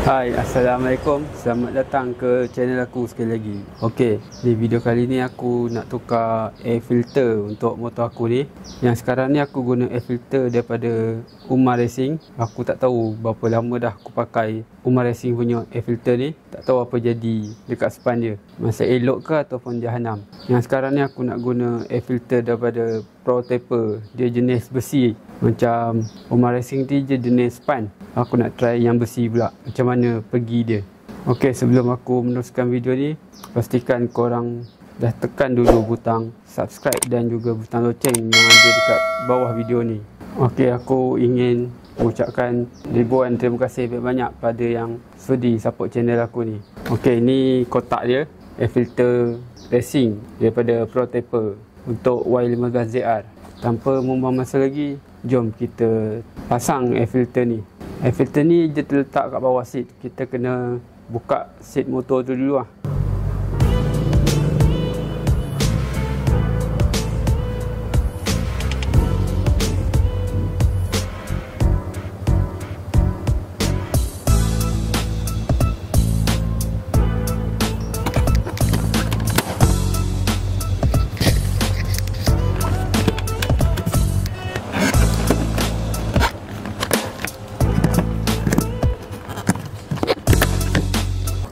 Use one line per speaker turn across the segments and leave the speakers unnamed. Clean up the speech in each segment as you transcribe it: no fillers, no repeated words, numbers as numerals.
Hai, Assalamualaikum. Selamat datang ke channel aku sekali lagi. Okey, di video kali ni aku nak tukar air filter untuk motor aku ni. Yang sekarang ni aku guna air filter daripada Umar Racing. Aku tak tahu berapa lama dah aku pakai Umar Racing punya air filter ni. Tak tahu apa jadi dekat span dia, masa elok ke ataupun jahanam. Yang sekarang ni aku nak guna air filter daripada Pro Taper. Dia jenis besi. Macam Umar Racing ni je jenis span. Aku nak try yang besi pula, macam mana pergi dia. Okey, sebelum aku meneruskan video ni, pastikan korang dah tekan dulu butang subscribe dan juga butang loceng yang ada dekat bawah video ni. Okey, aku ingin mengucapkan ribuan terima kasih banyak pada yang sudi support channel aku ni. Okey, ni kotak dia, air filter racing daripada Pro Taper untuk Y15ZR. Tanpa membuang masa lagi, jom kita pasang air filter ni. Air filter ni dia terletak kat bawah seat. Kita kena buka seat motor tu dulu lah.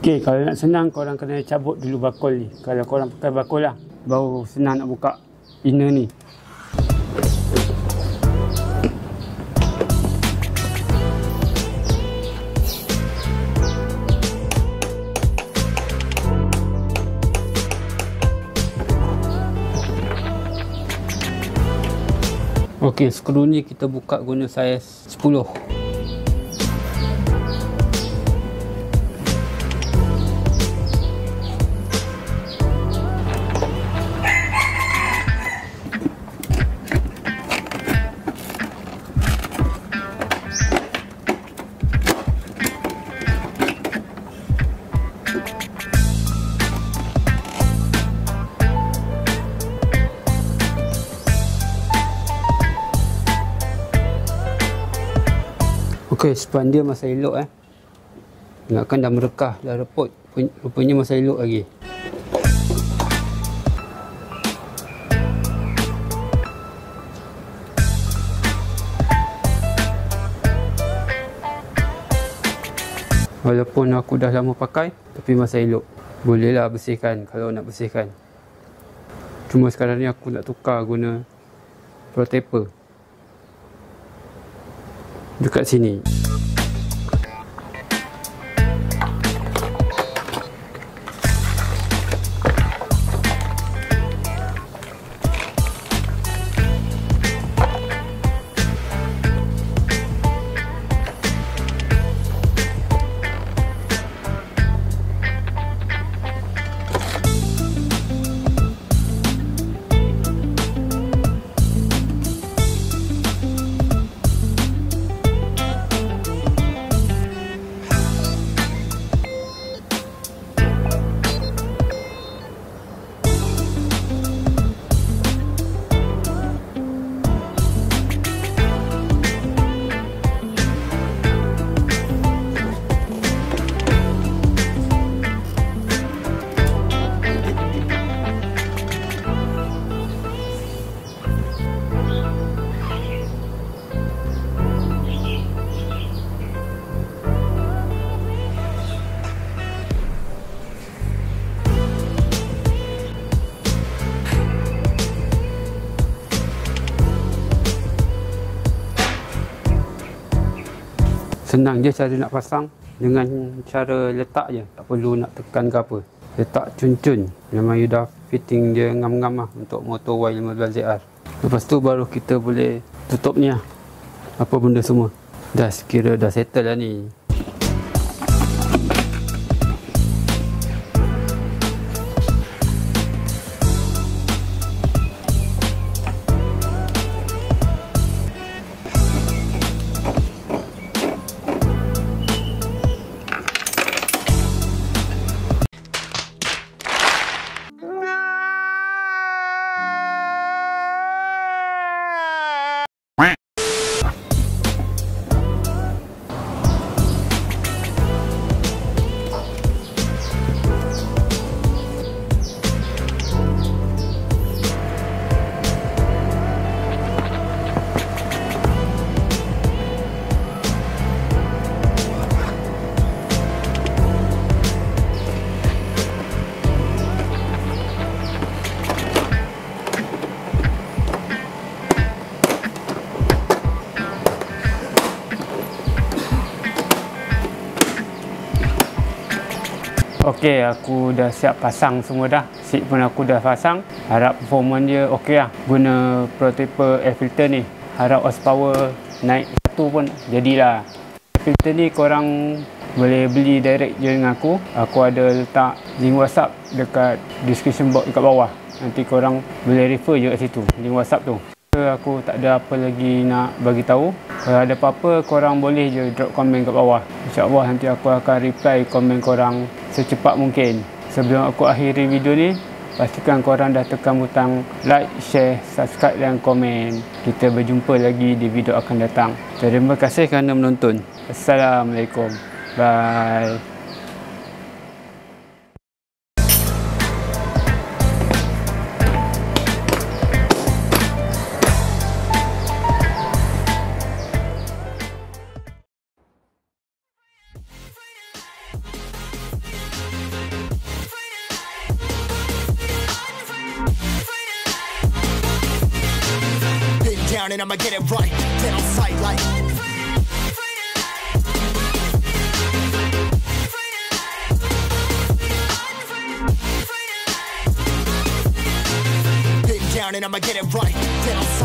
Okey, kalau nak senang korang kena cabut dulu bakul ni. Kalau korang pakai bakul lah, baru senang nak buka inner ni. Okey, skru ni kita buka guna saiz 10. Okey, span dia masih elok Ingatkan dah merekah, dah reput. Rupanya masih elok lagi. Walaupun aku dah lama pakai, tapi masih elok. Bolehlah bersihkan kalau nak bersihkan. Cuma sekarang ni aku nak tukar guna Pro Taper dekat sini. Senang je cara nak pasang, dengan cara letak je. Tak perlu nak tekan ke apa. Letak cun-cun. Memang you dah fitting dia ngam-ngam lah untuk motor Y15ZR. Lepas tu baru kita boleh tutup ni lah. Apa benda semua. Dah sekira dah settle lah ni. Okey, aku dah siap pasang semua dah. Seat pun aku dah pasang. Harap performance dia okey lah. Guna prototype air filter ni. Harap horsepower naik satu pun jadilah. Filter ni korang boleh beli direct je dengan aku. Aku ada letak link WhatsApp dekat description box dekat bawah. Nanti korang boleh refer je kat situ, link WhatsApp tu. Aku tak ada apa lagi nak bagi tahu. Kalau ada apa-apa korang boleh je drop komen kat bawah. InsyaAllah nanti aku akan reply komen korang secepat mungkin. Sebelum aku akhiri video ni, pastikan korang dah tekan butang like, share, subscribe dan komen. Kita berjumpa lagi di video akan datang. Terima kasih kerana menonton. Assalamualaikum. Bye.
Down and I'ma get it right, dead on sight like been down and I'ma get it right, dead on sight.